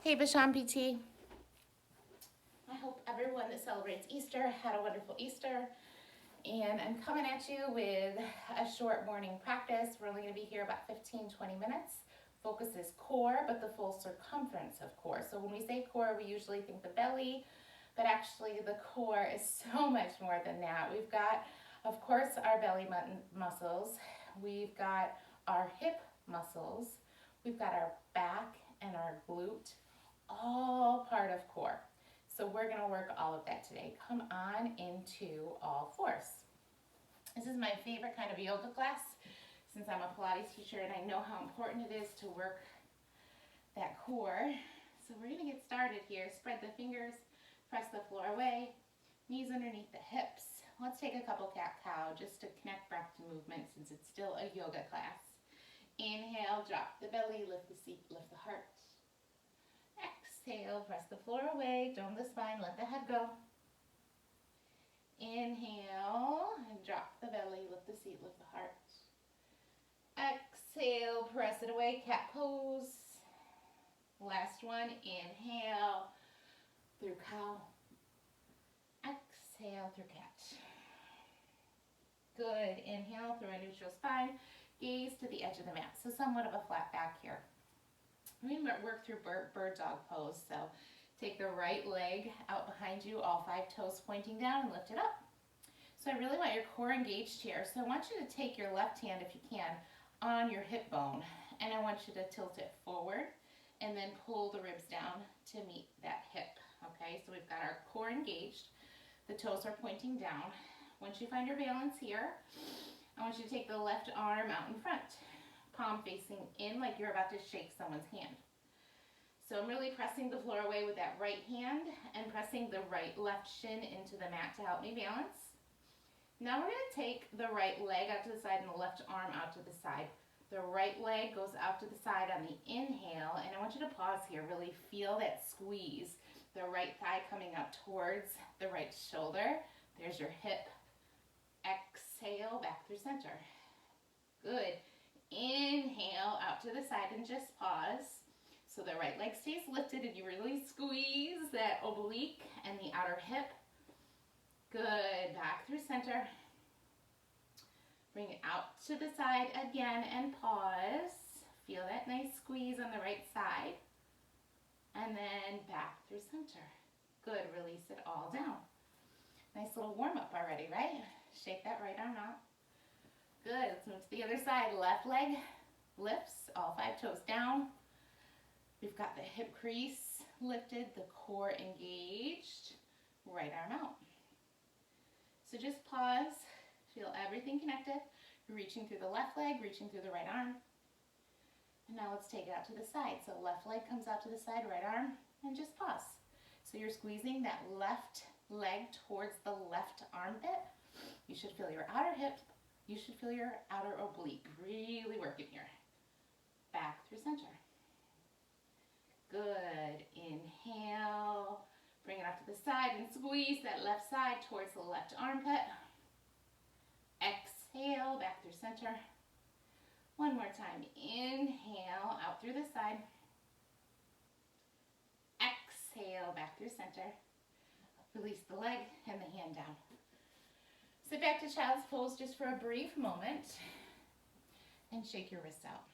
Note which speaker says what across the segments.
Speaker 1: Hey, Basham PT. I hope everyone that celebrates Easter had a wonderful Easter. And I'm coming at you with a short morning practice. We're only going to be here about 15-20 minutes. Focus is core, but the full circumference of core. So when we say core, we usually think the belly, but actually the core is so much more than that. We've got, of course, our belly button muscles. We've got our hip muscles. We've got our back and our glute, all part of core. So we're going to work all of that today. Come on into all fours. This is my favorite kind of yoga class since I'm a Pilates teacher and I know how important it is to work that core. So we're going to get started here. Spread the fingers, press the floor away, knees underneath the hips. Let's take a couple cat-cow just to connect back to movement since it's still a yoga class. Inhale, drop the belly, lift the seat, lift the heart. Exhale, press the floor away, dome the spine, let the head go. Inhale, and drop the belly, lift the seat, lift the heart. Exhale, press it away, cat pose. Last one, inhale, through cow. Exhale, through cat. Good, inhale through a neutral spine, gaze to the edge of the mat, so somewhat of a flat back here. We're going to work through bird dog pose. So take the right leg out behind you, all 5 toes pointing down, and lift it up. So I really want your core engaged here. So I want you to take your left hand, if you can, on your hip bone, and I want you to tilt it forward and then pull the ribs down to meet that hip. Okay, so we've got our core engaged. The toes are pointing down. Once you find your balance here, I want you to take the left arm out in front. Palm facing in like you're about to shake someone's hand. So I'm really pressing the floor away with that right hand and pressing the left shin into the mat to help me balance. Now we're going to take the right leg out to the side and the left arm out to the side. The right leg goes out to the side on the inhale, and I want you to pause here. Really feel that squeeze. The right thigh coming up towards the right shoulder. There's your hip. Exhale, back through center. Good. Inhale out to the side and just pause. So the right leg stays lifted and you really squeeze that oblique and the outer hip. Good. Back through center. Bring it out to the side again and pause. Feel that nice squeeze on the right side. And then back through center. Good. Release it all down. Nice little warm up already, right? Shake that right arm out. Good, let's move to the other side. Left leg lifts, all 5 toes down. We've got the hip crease lifted, the core engaged, right arm out. So just pause, feel everything connected. You're reaching through the left leg, reaching through the right arm. And now let's take it out to the side. So left leg comes out to the side, right arm, and just pause. So you're squeezing that left leg towards the left armpit. You should feel your outer hip. You should feel your outer oblique really working here. Back through center. Good. Inhale. Bring it up to the side and squeeze that left side towards the left armpit. Exhale, back through center. One more time. Inhale, out through the side. Exhale, back through center. Release the leg and the hand down. Sit back to child's pose just for a brief moment and shake your wrists out.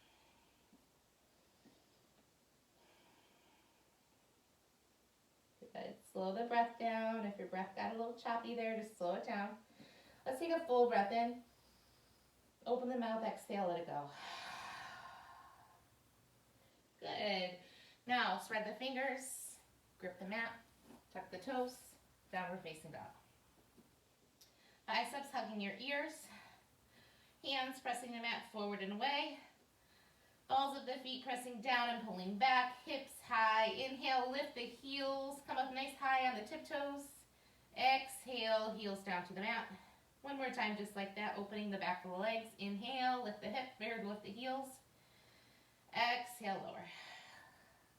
Speaker 1: Good. Slow the breath down. If your breath got a little choppy there, just slow it down. Let's take a full breath in. Open the mouth, exhale, let it go. Good. Now spread the fingers, grip the mat, tuck the toes, downward facing dog. Biceps hugging your ears, hands pressing the mat forward and away, balls of the feet pressing down and pulling back, hips high. Inhale, lift the heels, come up nice high on the tiptoes. Exhale, heels down to the mat. One more time, just like that, opening the back of the legs. Inhale, lift the hip, lift the heels. Exhale, lower.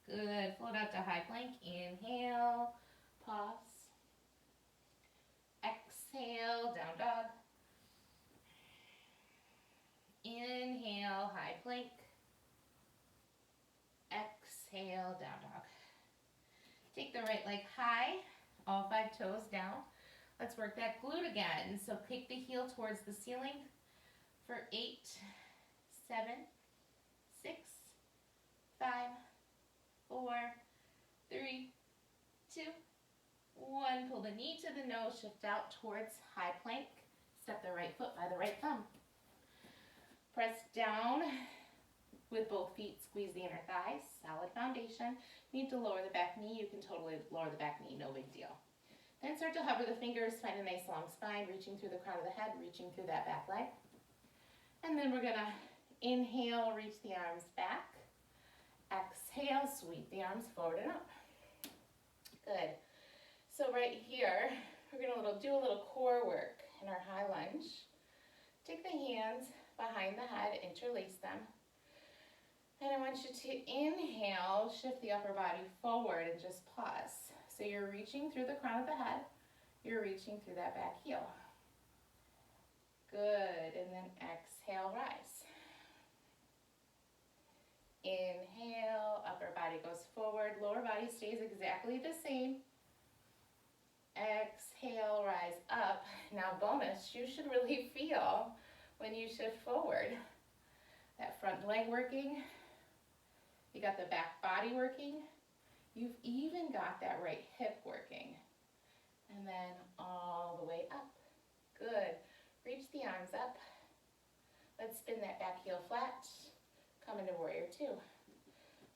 Speaker 1: Good, float out to high plank. Inhale, pause. Exhale, down dog. Inhale, high plank. Exhale, down dog. Take the right leg high, all 5 toes down. Let's work that glute again. So kick the heel towards the ceiling for 8, 7, 6, 5, 4, 3, 2, 1. Pull the knee to the nose, shift out towards high plank. Step the right foot by the right thumb. Press down with both feet, squeeze the inner thighs, solid foundation. Need to lower the back knee, you can totally lower the back knee, no big deal. Then start to hover the fingers, find a nice long spine, reaching through the crown of the head, reaching through that back leg. And then we're gonna inhale, reach the arms back. Exhale, sweep the arms forward and up. Good. So right here, we're gonna do a little core work in our high lunge. Take the hands behind the head, interlace them. And I want you to inhale, shift the upper body forward and just pause. So you're reaching through the crown of the head, you're reaching through that back heel. Good, and then exhale, rise. Inhale, upper body goes forward, lower body stays exactly the same. Exhale, rise up. Now bonus, you should really feel when you shift forward. That front leg working, you got the back body working, you've even got that right hip working. And then all the way up. Good. Reach the arms up. Let's spin that back heel flat. Come into warrior two.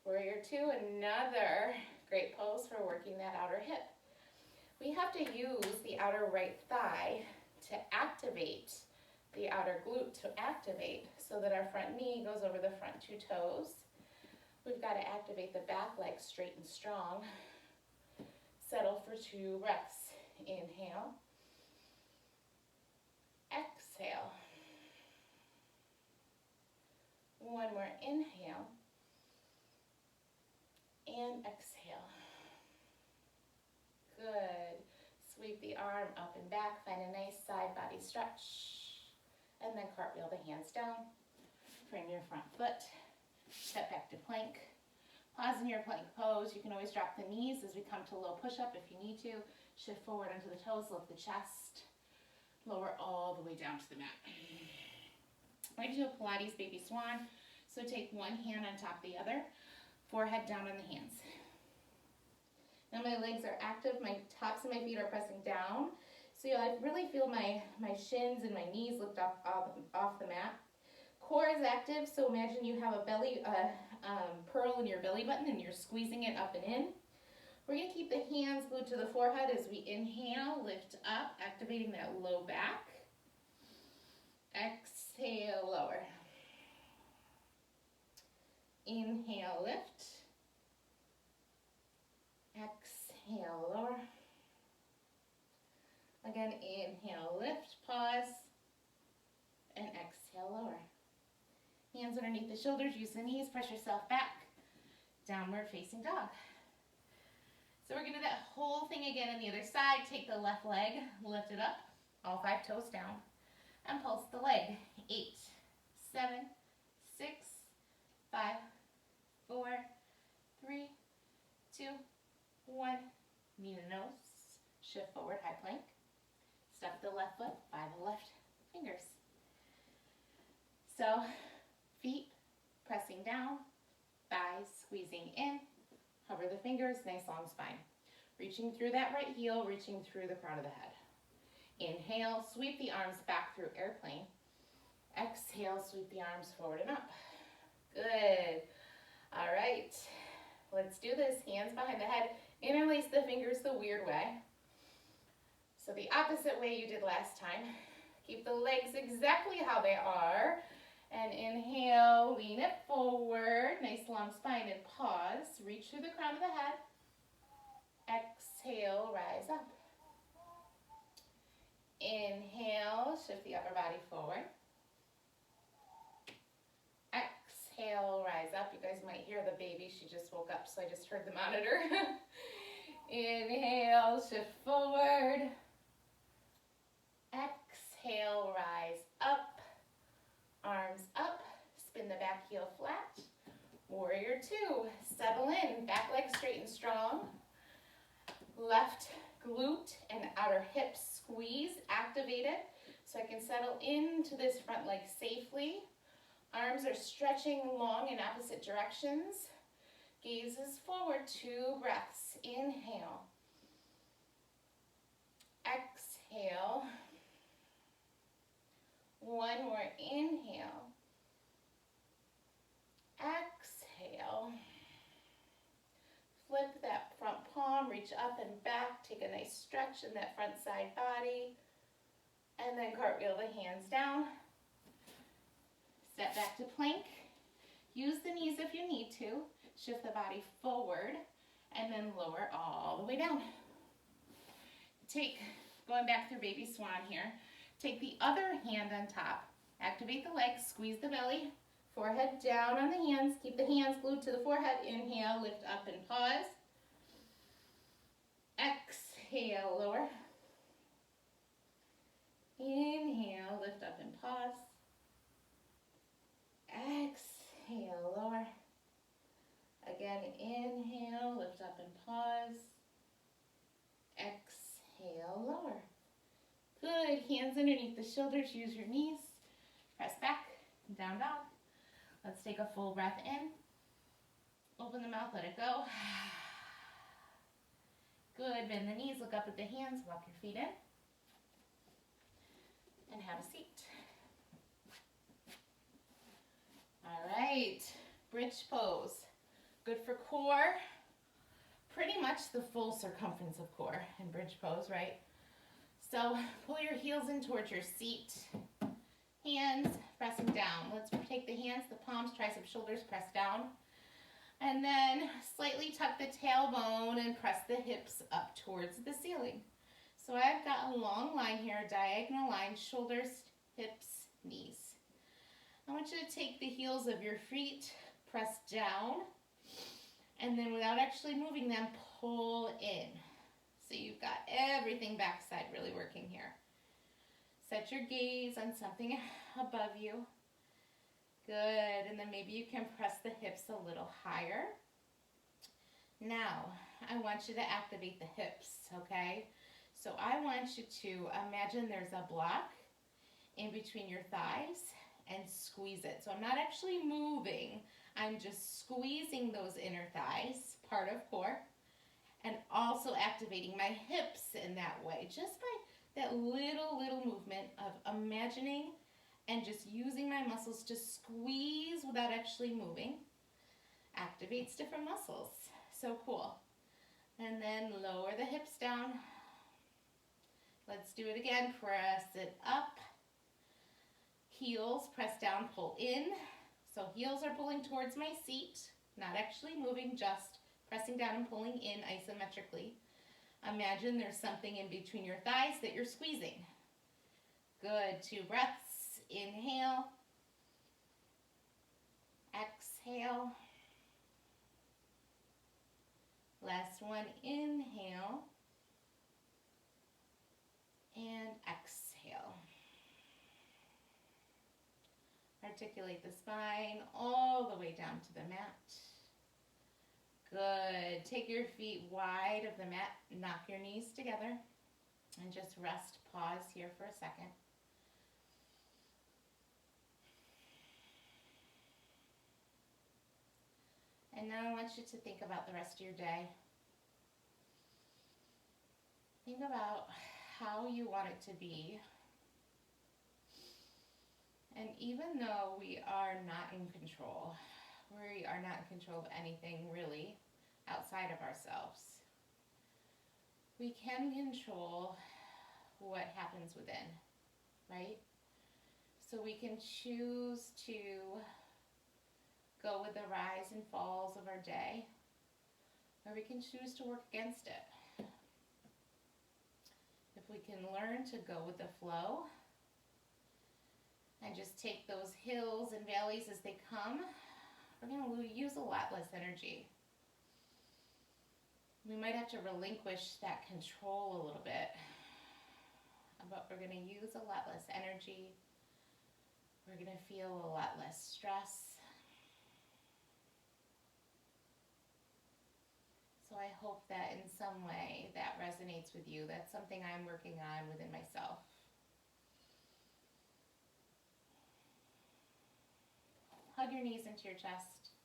Speaker 1: Warrior two, another great pose for working that outer hip. We have to use the outer right thigh to activate the outer glute to activate so that our front knee goes over the front 2 toes. We've got to activate the back leg straight and strong. Settle for 2 breaths. Inhale. Exhale. One more inhale. And exhale. Good. Sweep the arm up and back. Find a nice side body stretch. And then cartwheel the hands down. Frame your front foot. Step back to plank. Pause in your plank pose. You can always drop the knees as we come to low push-up if you need to. Shift forward onto the toes, lift the chest. Lower all the way down to the mat. I like to do a Pilates baby swan. So take one hand on top of the other. Forehead down on the hands. Now my legs are active. My tops of my feet are pressing down. So I really feel my shins and my knees lift off the mat. Core is active, so imagine you have a belly pearl in your belly button and you're squeezing it up and in. We're going to keep the hands glued to the forehead as we inhale, lift up, activating that low back. Exhale, lower. Inhale, lift. Exhale, lower. Again, inhale, lift, pause, and exhale, lower. Hands underneath the shoulders, use the knees, press yourself back. Downward facing dog. So we're going to do that whole thing again on the other side. Take the left leg, lift it up, all 5 toes down, and pulse the leg. 8, 7, 6, 5, 4, 3, 2, 1. Knee to nose, shift forward, high plank. Step the left foot by the left fingers. So, feet pressing down, thighs squeezing in, hover the fingers, nice long spine. Reaching through that right heel, reaching through the crown of the head. Inhale, sweep the arms back through airplane. Exhale, sweep the arms forward and up. Good. All right, let's do this. Hands behind the head. Interlace the fingers the weird way. So the opposite way you did last time. Keep the legs exactly how they are. And inhale, lean it forward. Nice long spine and pause. Reach through the crown of the head. Exhale, rise up. Inhale, shift the upper body forward. Exhale, rise up. You guys might hear the baby. She just woke up, so I just heard the monitor. Inhale, shift forward. Exhale, rise up. Arms up. Spin the back heel flat. Warrior two. Settle in. Back leg straight and strong. Left glute and outer hip squeeze activated so I can settle into this front leg safely. Arms are stretching long in opposite directions. Gaze is forward, 2 breaths. Inhale. Exhale. 1 more inhale. Exhale. Flip that front palm, reach up and back, take a nice stretch in that front side body, and then cartwheel the hands down. Step back to plank. Use the knees if you need to. Shift the body forward, and then lower all the way down. Going back through baby swan here, take the other hand on top. Activate the legs, squeeze the belly, forehead down on the hands. Keep the hands glued to the forehead. Inhale, lift up and pause. Exhale, lower. Inhale, lift up and pause. Exhale, lower. Again, inhale, lift up and pause. Exhale, lower. Good, hands underneath the shoulders, use your knees. Press back, down dog. Let's take a full breath in. Open the mouth, let it go. Good, bend the knees, look up at the hands, walk your feet in. And have a seat. All right, bridge pose. Good for core. Pretty much the full circumference of core in bridge pose, right? So pull your heels in towards your seat. Hands pressing down. Let's take the hands, the palms, triceps, shoulders, press down. And then slightly tuck the tailbone and press the hips up towards the ceiling. So I've got a long line here, diagonal line, shoulders, hips, knees. I want you to take the heels of your feet, press down, and then without actually moving them, pull in. So you've got everything backside really working here. Set your gaze on something above you. Good, and then maybe you can press the hips a little higher. Now, I want you to activate the hips, okay? So I want you to imagine there's a block in between your thighs and squeeze it. So I'm not actually moving, I'm just squeezing those inner thighs, part of core, and also activating my hips in that way, just by that little movement of imagining and just using my muscles to squeeze without actually moving. Activates different muscles. So cool. And then lower the hips down. Let's do it again. Press it up. Heels, press down, pull in. So heels are pulling towards my seat, not actually moving, just pressing down and pulling in isometrically. Imagine there's something in between your thighs that you're squeezing. Good, 2 breaths. Inhale. Exhale. Last one, inhale. And exhale. Articulate the spine all the way down to the mat. Good. Take your feet wide of the mat. Knock your knees together. And just rest. Pause here for a second. And now I want you to think about the rest of your day. Think about how you want it to be. And even though we are not in control, we are not in control of anything really outside of ourselves, we can control what happens within, right? So we can choose to go with the rise and falls of our day, or we can choose to work against it. If we can learn to go with the flow and just take those hills and valleys as they come, we're going to use a lot less energy. We might have to relinquish that control a little bit, but we're going to use a lot less energy. We're going to feel a lot less stress. So I hope that in some way that resonates with you. That's something I'm working on within myself. Hug your knees into your chest,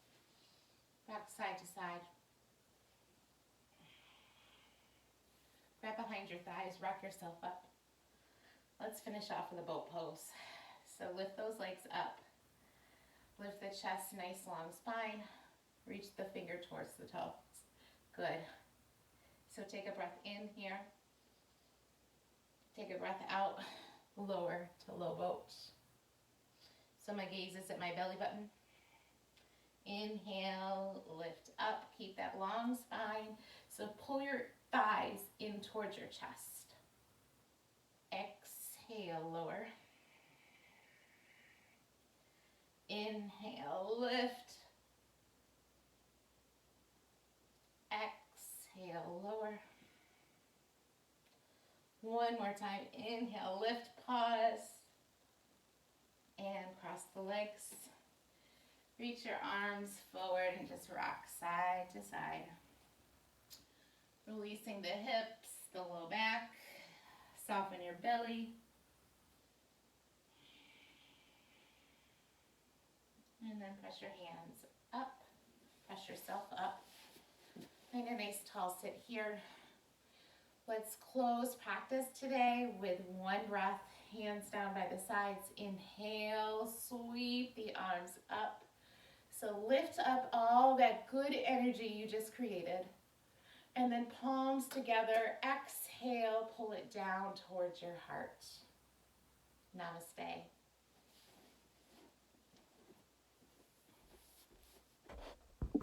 Speaker 1: back side to side. Grab behind your thighs, rock yourself up. Let's finish off with a boat pose. So lift those legs up. Lift the chest, nice long spine. Reach the finger towards the toes. Good. So take a breath in here. Take a breath out, lower to low boat. So my gaze is at my belly button. Inhale, lift up, keep that long spine. So pull your thighs in towards your chest. Exhale, lower. Inhale, lift. Exhale, lower. One more time. Inhale, lift, pause. And cross the legs. Reach your arms forward and just rock side to side. Releasing the hips, the low back. Soften your belly. And then press your hands up. Press yourself up. Find a nice tall sit here. Let's close practice today with one breath. Hands down by the sides. Inhale, sweep the arms up. So lift up all that good energy you just created. And then palms together. Exhale, pull it down towards your heart. Namaste.